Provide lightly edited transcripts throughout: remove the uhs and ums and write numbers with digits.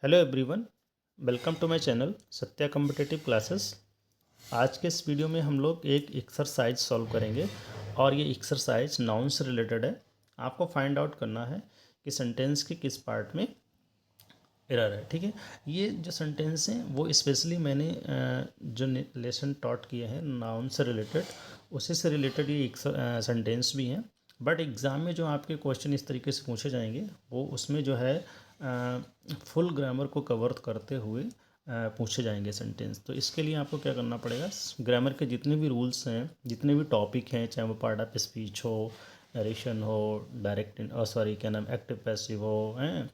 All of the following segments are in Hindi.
Hello everyone, welcome to my channel Satya competitive classes. आज के इस वीडियो में हम लोग एक एक्सरसाइज सॉल्व करेंगे और ये एक्सरसाइज नाउन से रिलेटेड है। आपको फाइंड आउट करना है कि सेंटेंस के किस पार्ट में एरर है। ठीक है, ये जो सेंटेंस हैं वो स्पेशली मैंने जो लेसन टॉट किए हैं नाउन से रिलेटेड, उसी से रिलेटेड ये एक सेंटेंस भी हैं। बट एग्ज़ाम में जो आपके क्वेश्चन इस तरीके से पूछे जाएंगे वो उसमें जो है फुल ग्रामर को कवर करते हुए पूछे जाएंगे सेंटेंस। तो इसके लिए आपको क्या करना पड़ेगा, ग्रामर के जितने भी रूल्स हैं, जितने भी टॉपिक हैं, चाहे वो पार्ट ऑफ स्पीच हो, नरेशन हो, डायरेक्ट सॉरी क्या नाम एक्टिव पैसिव हो, हैं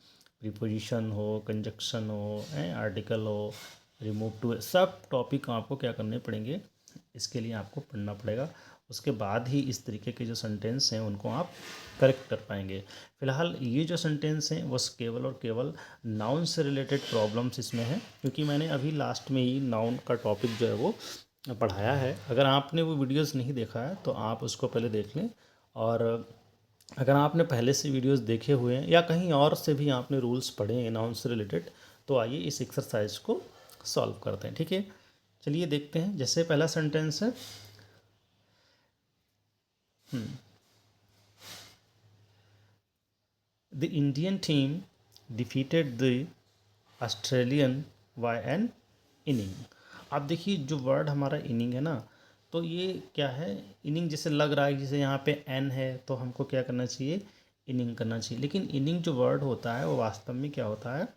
प्रीपोजिशन हो, कंजक्शन हो, आर्टिकल हो, रिमूव टू, सब टॉपिक आपको क्या करने पड़ेंगे, इसके लिए आपको पढ़ना पड़ेगा। उसके बाद ही इस तरीके के जो सेंटेंस हैं उनको आप करेक्ट कर पाएंगे। फिलहाल ये जो सेंटेंस हैं वो केवल और केवल नाउन से रिलेटेड प्रॉब्लम्स इसमें हैं, क्योंकि मैंने अभी लास्ट में ही नाउन का टॉपिक जो है वो पढ़ाया है। अगर आपने वो वीडियोस नहीं देखा है तो आप उसको पहले देख लें, और अगर आपने पहले से वीडियोस देखे हुए हैं या कहीं और से भी आपने रूल्स पढ़े हैं नाउन से रिलेटेड, तो आइए इस एक्सरसाइज को सॉल्व करते हैं। ठीक है, चलिए देखते हैं। जैसे पहला सेंटेंस है, the Indian team defeated the Australian by an inning. आप देखिए जो वर्ड हमारा इनिंग है ना, तो ये क्या है, इनिंग जैसे लग रहा है, जैसे यहाँ पे एन है तो हमको क्या करना चाहिए, इनिंग करना चाहिए। लेकिन इनिंग जो वर्ड होता है वो वास्तव में क्या होता है,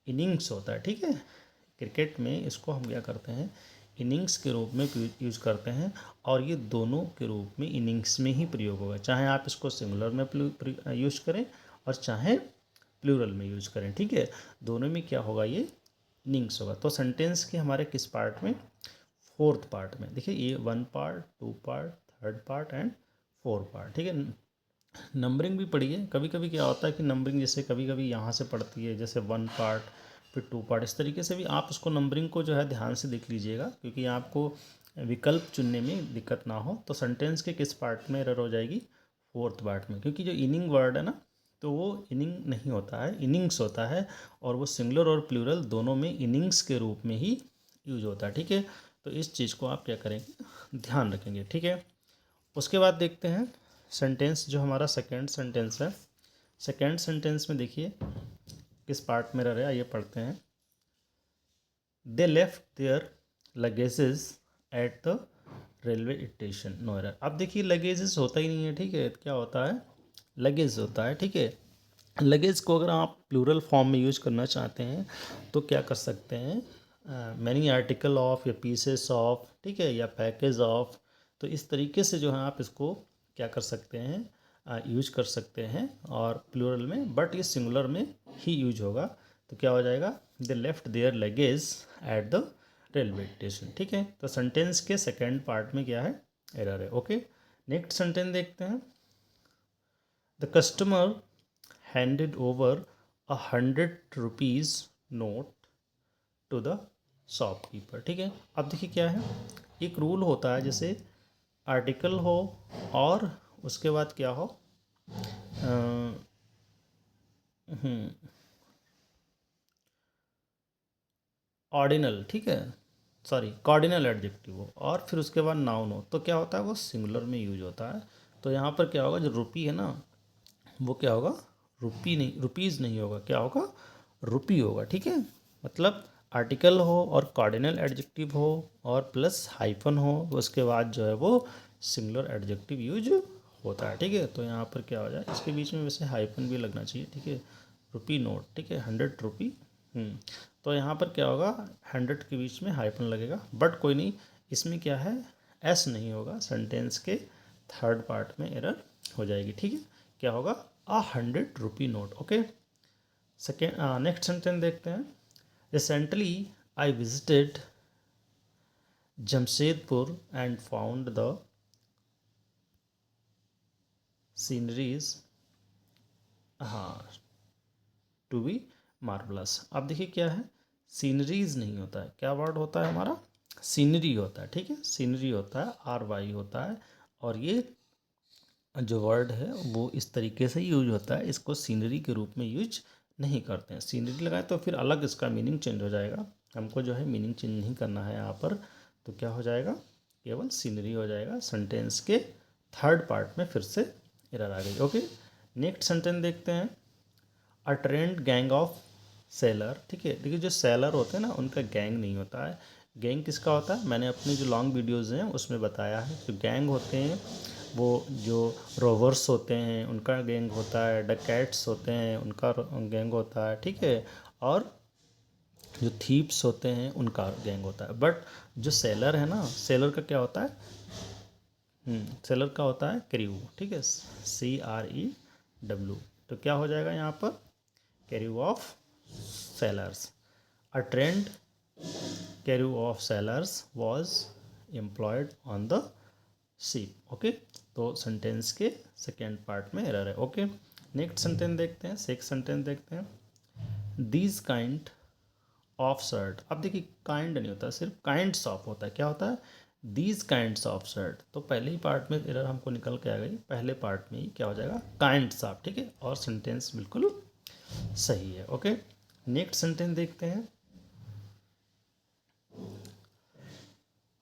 इनिंग्स होता है। ठीक है, क्रिकेट में इसको हम क्या करते हैं, इनिंग्स के रूप में यूज करते हैं, और ये दोनों के रूप में इनिंग्स में ही प्रयोग होगा, चाहे आप इसको सिंगुलर में यूज करें और चाहे प्लूरल में यूज करें। ठीक है, दोनों में क्या होगा, ये इनिंग्स होगा। तो सेंटेंस के हमारे किस पार्ट में, फोर्थ पार्ट में। देखिए ये 1 part, 2 part, 3rd part and 4 part. ठीक है, नंबरिंग भी पढ़ी है। कभी कभी क्या होता है कि नंबरिंग जैसे कभी कभी यहाँ से पड़ती है, जैसे 1 पार्ट फिर 2 पार्ट, इस तरीके से भी आप उसको नंबरिंग को जो है ध्यान से देख लीजिएगा, क्योंकि आपको विकल्प चुनने में दिक्कत ना हो। तो सेंटेंस के किस पार्ट में एरर हो जाएगी, फोर्थ पार्ट में, क्योंकि जो इनिंग वर्ड है ना, तो वो इनिंग नहीं होता है, इनिंग्स होता है, और वो सिंगुलर और प्लूरल दोनों में इनिंग्स के रूप में ही यूज होता है। ठीक है, तो इस चीज़ को आप क्या करेंगे, ध्यान रखेंगे। ठीक है, उसके बाद देखते हैं सेंटेंस जो हमारा सेकेंड सेंटेंस है। सेकेंड सेंटेंस में देखिए किस पार्ट में रह रहा है, ये पढ़ते हैं। They left their luggages at the railway station, no error. अब देखिए लगेजेस होता ही नहीं है। ठीक है, क्या होता है, लगेज होता है। ठीक है, लगेज को अगर आप प्लूरल फॉर्म में यूज करना चाहते हैं तो क्या कर सकते हैं, मैनी आर्टिकल ऑफ, या पीसेस ऑफ, ठीक है, या पैकेज ऑफ। तो इस तरीके से जो है आप इसको क्या कर सकते हैं, यूज कर सकते हैं, और प्लूरल में, बट ये सिंगुलर में ही यूज होगा। तो क्या हो जाएगा, they left their luggage at the railway station. ठीक है, तो सेंटेंस के सेकेंड पार्ट में क्या है, एरर है। ओके, नेक्स्ट सेंटेंस देखते हैं। The customer handed over ₹100 note to the shopkeeper. ठीक है, अब देखिए क्या है, एक रूल होता है, जैसे आर्टिकल हो और उसके बाद क्या हो, ऑर्डिनल, ठीक है, सॉरी कॉर्डिनल एडजेक्टिव हो, और फिर उसके बाद नाउन हो, तो क्या होता है, वो सिंगुलर में यूज होता है। तो यहाँ पर क्या होगा, जो रुपी है ना, वो क्या होगा, रुपी नहीं, रुपीज़ नहीं होगा, क्या होगा, रुपी होगा। ठीक है, मतलब आर्टिकल हो और कार्डिनल एडजेक्टिव हो और प्लस हाइफन हो, उसके बाद जो है वो सिंगुलर एडजेक्टिव यूज होता है। ठीक है, तो यहाँ पर क्या हो जाए, इसके बीच में वैसे हाइफन भी लगना चाहिए। ठीक है, रुपी नोट, ठीक है, 100 रुपी। तो यहाँ पर क्या होगा, 100 के बीच में हाइफन लगेगा, बट कोई नहीं, इसमें क्या है, एस नहीं होगा, सेंटेंस के थर्ड पार्ट में एरर हो जाएगी। ठीक है, क्या होगा, ₹100 note. Okay, second next sentence देखते हैं। Recently I visited Jamshedpur and found the sceneries, हाँ, टू बी मार्वलस। अब देखिए क्या है, सीनरीज नहीं होता है, क्या वर्ड होता है हमारा, सीनरी होता है। ठीक है, सीनरी होता है, RY होता है, और ये जो वर्ड है वो इस तरीके से यूज होता है, इसको सीनरी के रूप में यूज नहीं करते हैं। सीनरी लगाए तो फिर अलग इसका मीनिंग चेंज हो जाएगा, हमको जो है मीनिंग चेंज नहीं करना है यहाँ पर। तो क्या हो जाएगा, केवल सीनरी हो जाएगा। सेंटेंस के थर्ड पार्ट में फिर से एरर आ गई। ओके, नेक्स्ट सेंटेंस देखते हैं। A trend gang of seller. ठीक है, देखिए जो सेलर होते हैं ना उनका गैंग नहीं होता है। गैंग किसका होता है, मैंने अपनी जो लॉन्ग वीडियोज़ हैं उसमें बताया है। जो गैंग होते हैं वो जो रोवर्स होते हैं उनका गैंग होता है, डकैट्स होते हैं उनका गैंग होता है। ठीक है, और जो थीप्स होते हैं उनका गैंग होता है। बट जो सेलर है ना, सेलर का क्या होता है, सेलर का होता है क्रू। ठीक है, CREW। तो क्या हो जाएगा यहाँ पर, crew of sellers. A trend crew of sellers was employed on the ship. Okay, तो सेंटेंस के सेकेंड पार्ट में एरर है। ओके, नेक्स्ट सेंटेंस देखते हैं, सिक्स सेंटेंस देखते हैं। These kind of shirt. अब देखिए काइंड नहीं होता, सिर्फ काइंड्स ऑफ होता है। क्या होता है, दीज काइंड्स ऑफ शर्ट। तो पहले ही पार्ट में एरर हमको निकल के आ गई, पहले पार्ट में ही क्या हो जाएगा, काइंड्स ऑफ। ठीक है, और सेंटेंस बिल्कुल सही है। ओके, नेक्स्ट सेंटेंस देखते हैं।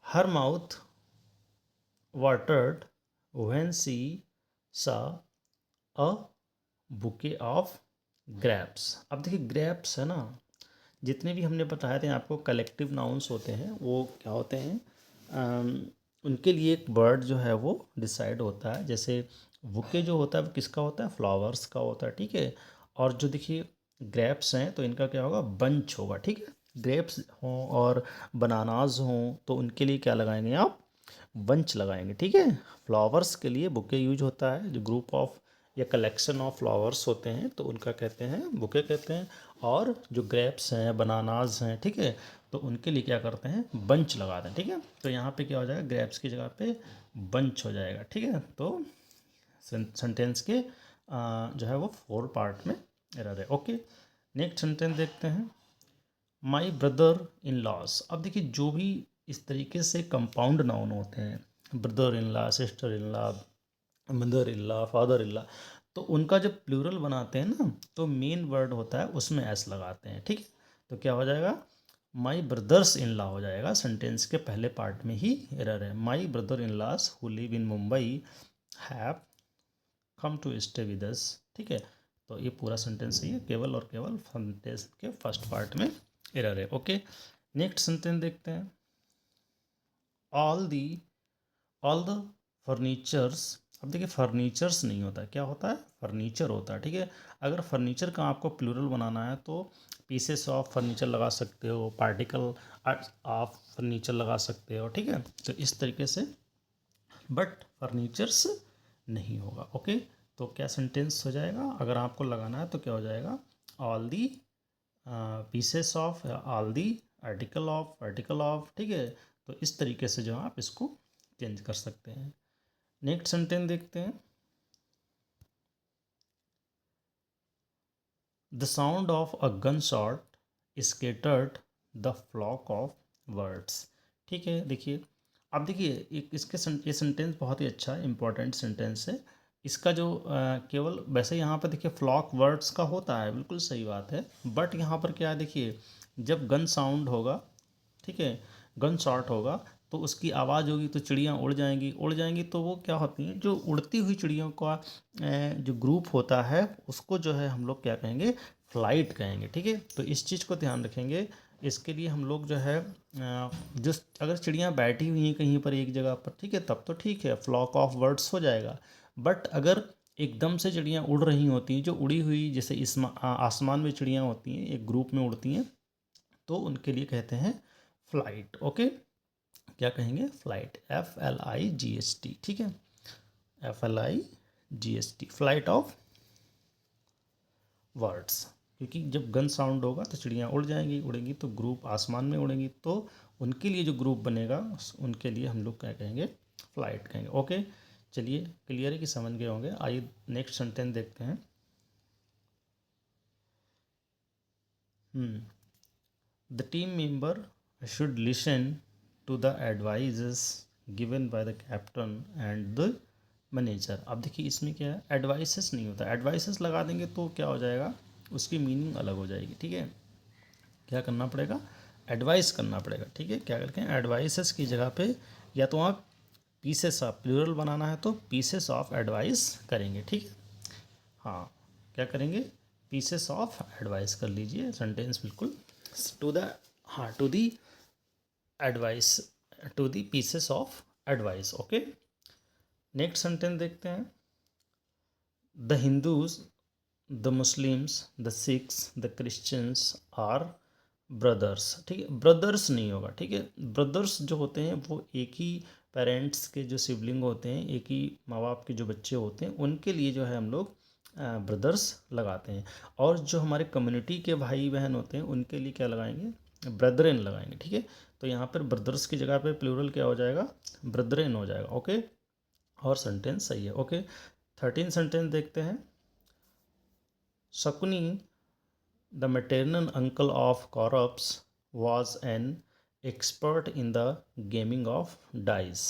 हर माउथ वाटर्ड व्हेन सी सा अ बुके ऑफ ग्रेप्स। अब देखिए ग्रेप्स है ना, जितने भी हमने बताए थे आपको कलेक्टिव नाउन्स होते हैं वो क्या होते हैं, उनके लिए एक वर्ड जो है वो डिसाइड होता है। जैसे बुके जो होता है वो किसका होता है, फ्लावर्स का होता है। ठीक है, और जो देखिए ग्रेप्स हैं तो इनका क्या होगा, बंच होगा। ठीक है, ग्रेप्स हों और बनानाज हों तो उनके लिए क्या लगाएंगे आप, बंच लगाएंगे। ठीक है, फ्लावर्स के लिए बुके यूज होता है, जो ग्रुप ऑफ या कलेक्शन ऑफ फ्लावर्स होते हैं तो उनका कहते हैं बुके कहते हैं। और जो ग्रेप्स हैं, बनानाज हैं, ठीक है, तो उनके लिए क्या करते हैं, बंच लगाते हैं। ठीक है, तो यहाँ पे क्या हो जाएगा, ग्रेप्स की जगह पे बंच हो जाएगा। ठीक है, तो सेंटेंस के जो है वो फोर पार्ट में एरर है। ओके, नेक्स्ट सेंटेंस देखते हैं। माई ब्रदर इन लॉस। अब देखिए जो भी इस तरीके से कंपाउंड नाउन होते हैं, brother in law, sister in law, mother in law, father in law, तो उनका जब प्लूरल बनाते हैं ना तो मेन वर्ड होता है उसमें एस लगाते हैं। ठीक है, तो क्या हो जाएगा, माई ब्रदर्स इन लॉ हो जाएगा। सेंटेंस के पहले पार्ट में ही एरर है। My brother in laws who live in Mumbai have come to stay with us. ठीक है, तो ये पूरा सेंटेंस सही है, केवल और केवल सेंटेंस के फर्स्ट पार्ट में एरर है। ओके, नेक्स्ट सेंटेंस देखते हैं। All the all the furnitures. अब देखिए फर्नीचर्स नहीं होता, क्या होता है, फर्नीचर होता है। ठीक है, अगर फर्नीचर का आपको प्लूरल बनाना है तो पीसेस ऑफ फर्नीचर लगा सकते हो, पार्टिकल ऑफ फर्नीचर लगा सकते हो। ठीक है, तो इस तरीके से, बट फर्नीचर्स नहीं होगा। ओके, तो क्या सेंटेंस हो जाएगा, अगर आपको लगाना है तो क्या हो जाएगा, all the pieces of, all the article of. ठीक है, तो इस तरीके से जो आप इसको चेंज कर सकते हैं। नेक्स्ट सेंटेंस देखते हैं। The sound of a gun shot scattered the flock of birds. ठीक है, देखिए अब देखिए एक इसके ये सेंटेंस बहुत ही अच्छा इंपॉर्टेंट सेंटेंस है। इसका जो केवल वैसे यहाँ पर देखिए फ्लॉक वर्ड्स का होता है, बिल्कुल सही बात है। बट यहाँ पर क्या है, देखिए जब गन साउंड होगा, ठीक है, गन शॉट होगा तो उसकी आवाज़ होगी तो चिड़ियाँ उड़ जाएंगी। तो वो क्या होती हैं, जो उड़ती हुई चिड़ियों का जो ग्रुप होता है उसको जो है हम लोग क्या कहेंगे, फ्लाइट कहेंगे। ठीक है, तो इस चीज़ को ध्यान रखेंगे। इसके लिए हम लोग जो है जो अगर चिड़ियाँ बैठी हुई हैं कहीं पर एक जगह पर, ठीक है, तब तो ठीक है, फ्लॉक ऑफ बर्ड्स हो जाएगा। बट अगर एकदम से चिड़ियाँ उड़ रही होती हैं, जो उड़ी हुई जैसे आसमान में चिड़ियाँ होती हैं एक ग्रुप में उड़ती हैं, तो उनके लिए कहते हैं फ्लाइट। ओके, क्या कहेंगे, फ्लाइट, FLIGHT। ठीक है, FLIGHT, फ्लाइट ऑफ वर्ड्स। क्योंकि जब गन साउंड होगा तो चिड़ियाँ उड़ेंगी तो ग्रुप आसमान में उड़ेंगी, तो उनके लिए जो ग्रुप बनेगा उनके लिए हम लोग क्या कहेंगे, फ्लाइट कहेंगे। ओके, चलिए क्लियर है कि समझ गए होंगे। आइए नेक्स्ट सेंटेंस देखते हैं। The team member should listen to the advises given by the captain and the manager. अब देखिए इसमें क्या है, एडवाइसेस नहीं होता, एडवाइसेस लगा देंगे तो क्या हो जाएगा, उसकी मीनिंग अलग हो जाएगी। ठीक है, क्या करना पड़ेगा, एडवाइस करना पड़ेगा। ठीक है, क्या करके एडवाइसेस की जगह पे या तो आप पीसेस ऑफ, प्लूरल बनाना है तो पीसेस ऑफ एडवाइस करेंगे। ठीक है, हाँ क्या करेंगे, पीसेस ऑफ एडवाइस कर लीजिए सेंटेंस बिल्कुल, टू द, हाँ to the advice, to the pieces of advice. Okay, next sentence देखते हैं। The Hindus, the Muslims, the Sikhs, the Christians are brothers. ठीक है, ब्रदर्स नहीं होगा। ठीक है, ब्रदर्स जो होते हैं वो एक ही पेरेंट्स के जो सिबलिंग होते हैं, एक ही माँ बाप के जो बच्चे होते हैं, उनके लिए जो है हम लोग ब्रदर्स लगाते हैं। और जो हमारे कम्युनिटी के भाई बहन होते हैं उनके लिए क्या लगाएंगे, ब्रदरेन लगाएंगे। ठीक है, तो यहाँ पर ब्रदर्स की जगह पे प्लूरल क्या हो जाएगा, ब्रदरेन हो जाएगा। ओके, और सेंटेंस सही है। ओके, 13 सेंटेंस देखते हैं। Shakuni, the maternal uncle of Corpus, was an expert in the gaming of dice।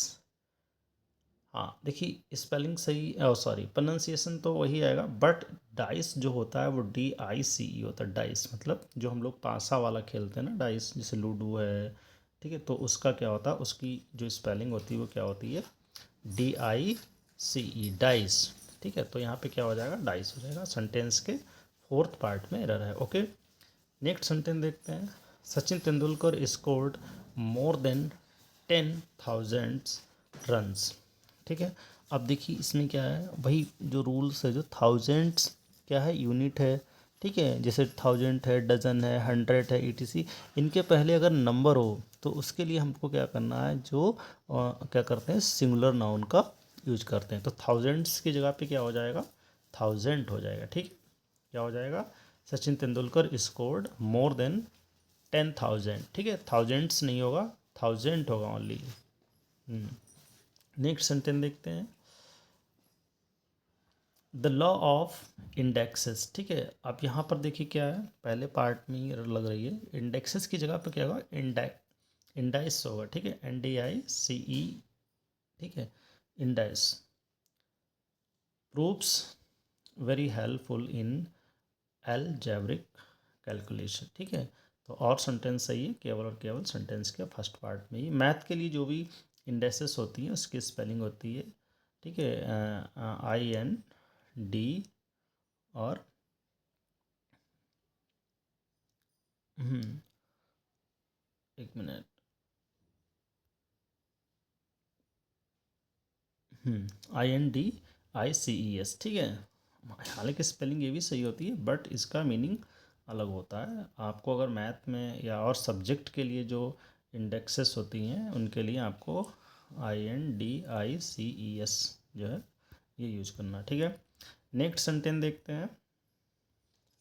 हाँ देखिए, स्पेलिंग सही, सॉरी प्रोनाउंसिएशन तो वही आएगा, बट डाइस जो होता है वो DICE होता है। डाइस मतलब जो हम लोग पासा वाला खेलते हैं ना, डाइस जैसे लूडो है। ठीक है, तो उसका क्या होता है, उसकी जो स्पेलिंग होती है वो क्या होती है, DICE, डाइस। ठीक है, तो यहाँ पे क्या हो जाएगा, डाइस हो जाएगा। सेंटेंस के फोर्थ पार्ट में एरर है। ओके, नेक्स्ट सेंटेंस देखते हैं। Sachin Tendulkar scored more than 10,000 runs. ठीक है, अब देखिए इसमें क्या है, वही जो रूल्स है, जो थाउजेंड्स क्या है, यूनिट है। ठीक है, जैसे 1000 है, डजन है, 100 है, ETC, इनके पहले अगर नंबर हो तो उसके लिए हमको क्या करना है, जो क्या करते हैं, सिंगुलर नाउन का यूज करते हैं। तो थाउजेंड्स की जगह पे क्या हो जाएगा, थाउजेंड हो जाएगा। ठीक है, क्या हो जाएगा, Sachin Tendulkar scored more than 10,000। ठीक है, थाउजेंड्स नहीं होगा, थाउजेंड होगा ओनली। नेक्स्ट सेंटेंस देखते हैं। The law of indexes. ठीक है, अब यहाँ पर देखिए क्या है, पहले पार्ट में ही लग रही है, इंडेक्सेस की जगह पर क्या होगा, इंडाइस होगा। ठीक है, NDICE। ठीक है, indices proves very helpful in algebraic calculation. ठीक है, तो और सेंटेंस सही है, केवल और केवल सेंटेंस के फर्स्ट पार्ट में ही। मैथ के लिए जो भी इंडेक्सेस होती हैं उसकी स्पेलिंग होती है। ठीक है, IND और एक मिनट, INDICES। ठीक है, हालांकि स्पेलिंग ये भी सही होती है, बट इसका मीनिंग अलग होता है। आपको अगर मैथ में या और सब्जेक्ट के लिए जो इंडेक्सेस होती हैं उनके लिए आपको INDICES जो है ये यूज करना। ठीक है, नेक्स्ट सेंटेंस देखते हैं,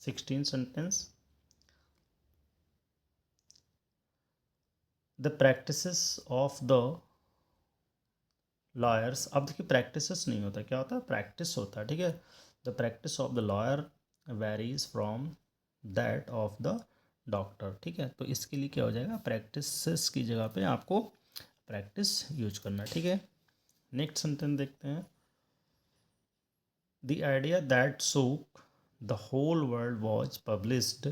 16 sentence. The practices of the lawyers. अब देखिए प्रैक्टिसेस नहीं होता, क्या होता है, प्रैक्टिस होता है। ठीक है, the practice of the lawyer varies from that of the doctor. ठीक है, तो इसके लिए क्या हो जाएगा, प्रैक्टिसेस की जगह पे आपको प्रैक्टिस यूज करना। ठीक है, नेक्स्ट सेंटेंस देखते हैं। The idea that shook the whole world was published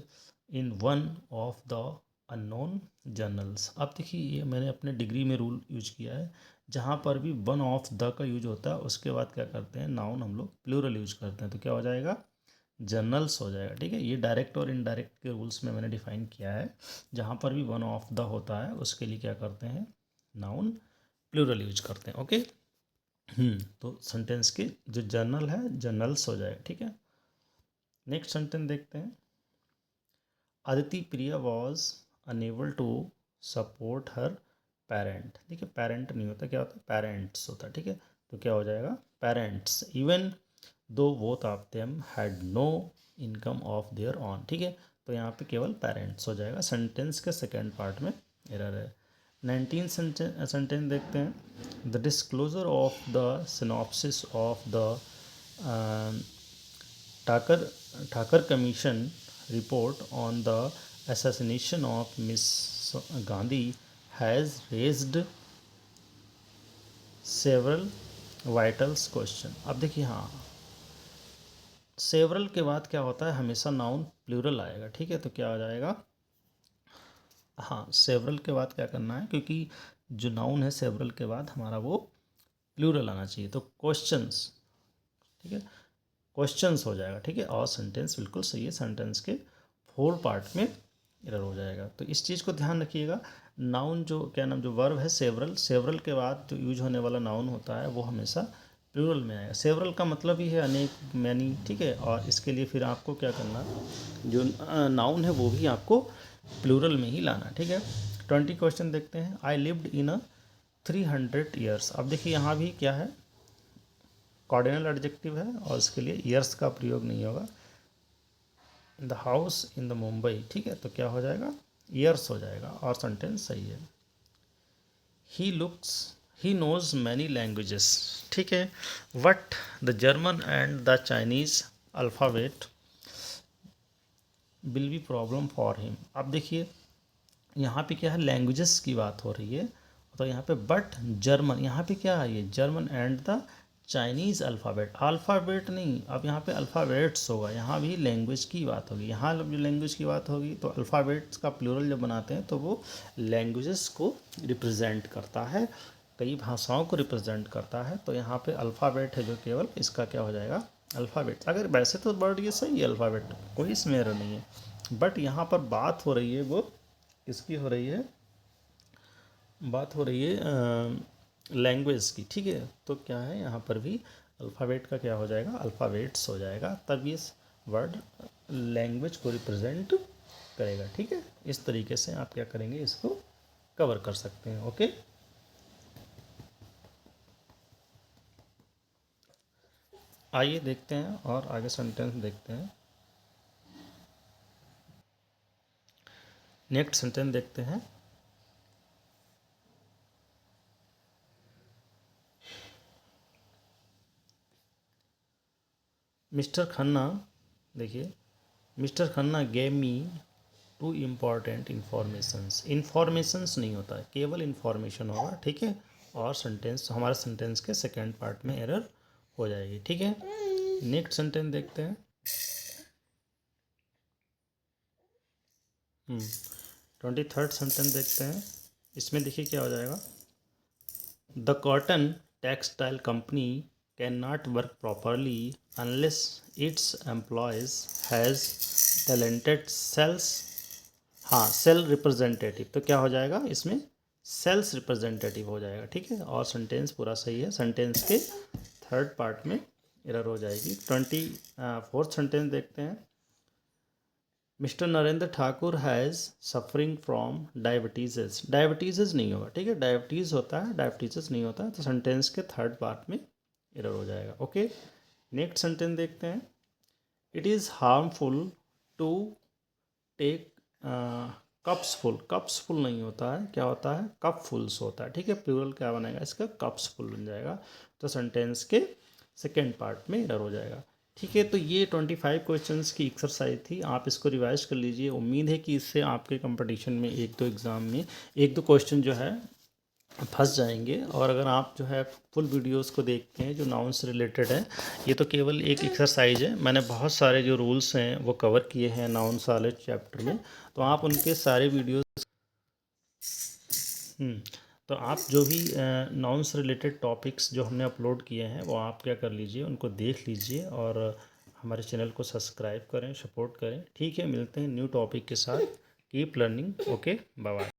in one of the unknown journals. अब देखिए ये मैंने अपने डिग्री में रूल यूज किया है, जहाँ पर भी वन ऑफ द का यूज होता है उसके बाद क्या करते हैं, नाउन हम लोग प्लूरल यूज करते हैं, तो क्या हो जाएगा, जर्नल्स हो जाएगा। ठीक है, ये डायरेक्ट और इनडायरेक्ट के रूल्स में मैंने डिफाइन किया है। जहाँ पर भी वन ऑफ द होता है उसके लिए क्या करते हैं, नाउन प्लूरल यूज करते हैं। ओके, तो सेंटेंस के जो जर्नल है जर्नल्स हो जाएगा। ठीक है, नेक्स्ट सेंटेंस देखते हैं। Aditi Priya was unable to support her parent. ठीक है, पेरेंट नहीं होता, क्या होता है, पेरेंट्स होता है। ठीक है, तो क्या हो जाएगा, parents even though both of them had no income of their own. ठीक है, तो यहाँ पे केवल पेरेंट्स हो जाएगा। सेंटेंस के सेकेंड पार्ट में एरर है। 19 सेंटेंस देखते हैं। The disclosure of the synopsis of the Thakkar Thakkar commission report on the assassination of Miss Gandhi has raised several vital question। अब देखिए हाँ, सेवरल के बाद क्या होता है, हमेशा नाउन प्लूरल आएगा, ठीक है। तो क्या हो जाएगा, हाँ सेवरल के बाद क्या करना है, क्योंकि जो नाउन है सेवरल के बाद हमारा वो प्लूरल आना चाहिए। तो क्वेश्चंस, ठीक है, क्वेश्चंस हो जाएगा, ठीक है। और सेंटेंस बिल्कुल सही है, सेंटेंस के 4 पार्ट में एरर हो जाएगा। तो इस चीज़ को ध्यान रखिएगा। नाउन जो क्या नाम जो वर्ब है सेवरल, सेवरल के बाद जो यूज होने वाला नाउन होता है वो हमेशा प्लूरल में आएगा। सेवरल का मतलब ही है अनेक, मैनी, ठीक है। और इसके लिए फिर आपको क्या करना, जो नाउन है वो भी आपको प्लूरल में ही लाना, ठीक है। 20 क्वेश्चन देखते हैं। I lived in a 300 years. अब देखिए यहाँ भी क्या है, कॉर्डिनल एडजेक्टिव है और इसके लिए ईयर्स का प्रयोग नहीं होगा। The house in the Mumbai, ठीक है। तो क्या हो जाएगा, ईयर्स हो जाएगा और सेंटेंस सही है। He looks, he knows many languages, ठीक है। But the German and the Chinese alphabet will be problem for him. अब देखिए यहाँ पे क्या है, लैंग्वेजेस की बात हो रही है। तो यहाँ पे बट जर्मन, यहाँ पे क्या है, ये German and the Chinese alphabet, alphabet नहीं, अब यहाँ पे अल्फ़ाबेट्स होगा। यहाँ भी लैंग्वेज की बात होगी। यहाँ जब लैंग्वेज की बात होगी तो अल्फ़ाबेट्स का प्लूरल जब बनाते हैं तो वो लैंग्वेजेस को रिप्रेजेंट करता है, कई भाषाओं को रिप्रेजेंट करता है। तो यहाँ पे अल्फ़ाबेट है जो केवल, इसका क्या हो जाएगा, अल्फ़ाबेट। अगर वैसे तो वर्ड ये सही है, अल्फ़ाबेट कोई इसमें एरर नहीं है, बट यहाँ पर बात हो रही है वो किसकी हो रही है, बात हो रही है लैंग्वेज की, ठीक है। तो क्या है, यहाँ पर भी अल्फ़ाबेट का क्या हो जाएगा, अल्फ़ाबेट्स हो जाएगा, तब ये वर्ड लैंग्वेज को रिप्रेजेंट करेगा, ठीक है। इस तरीके से आप क्या करेंगे, इसको कवर कर सकते हैं, ओके। आइए देखते हैं और आगे सेंटेंस देखते हैं। नेक्स्ट सेंटेंस देखते हैं। मिस्टर खन्ना, देखिए, mister Khanna gave me 2 important informations. Informations नहीं होता है, केवल इन्फॉर्मेशन होगा, ठीक है। और सेंटेंस, हमारे सेंटेंस के सेकेंड पार्ट में एरर हो जाएगी, ठीक है। नेक्स्ट सेंटेंस देखते हैं। 23rd सेंटेंस देखते हैं। इसमें देखिए क्या हो जाएगा, the cotton textile company can not work properly unless its employees has talented sales, हाँ सेल रिप्रेजेंटेटिव। तो क्या हो जाएगा इसमें, सेल्स रिप्रेजेंटेटिव हो जाएगा, ठीक है। और सेंटेंस पूरा सही है, सेंटेंस के 3rd पार्ट में एरर हो जाएगी। 24th सेंटेंस देखते हैं। Mister Narendra Thakur has suffering from diabetes, diabetes नहीं होगा, ठीक है, डायबिटीज़ होता है, डायबिटीज़ नहीं होता है। तो सेंटेंस के 3rd पार्ट में एरर हो जाएगा, ओके। नेक्स्ट सेंटेंस देखते हैं। It is harmful to take cups full, cups full नहीं होता है, क्या होता है, कप फुल्स होता है, ठीक है। प्लूरल क्या बनेगा इसका, कप्स फुल बन जाएगा। तो सेंटेंस के सेकेंड पार्ट में एरर हो जाएगा, ठीक है। तो ये 25 क्वेश्चंस की एक्सरसाइज थी, आप इसको रिवाइज कर लीजिए। उम्मीद है कि इससे आपके कंपटीशन में एक दो एग्ज़ाम में एक दो क्वेश्चन जो है फंस जाएंगे। और अगर आप जो है फुल वीडियोस को देखते हैं जो नाउन से रिलेटेड है, ये तो केवल एक एक्सरसाइज है, मैंने बहुत सारे जो रूल्स हैं वो कवर किए हैं नाउन वाले चैप्टर में। तो आप उनके सारे वीडियोस, तो आप जो भी नाउन से रिलेटेड टॉपिक्स जो हमने अपलोड किए हैं वो आप क्या कर लीजिए, उनको देख लीजिए और हमारे चैनल को सब्सक्राइब करें, सपोर्ट करें, ठीक है। मिलते हैं न्यू टॉपिक के साथ। Keep learning, okay, bye bye.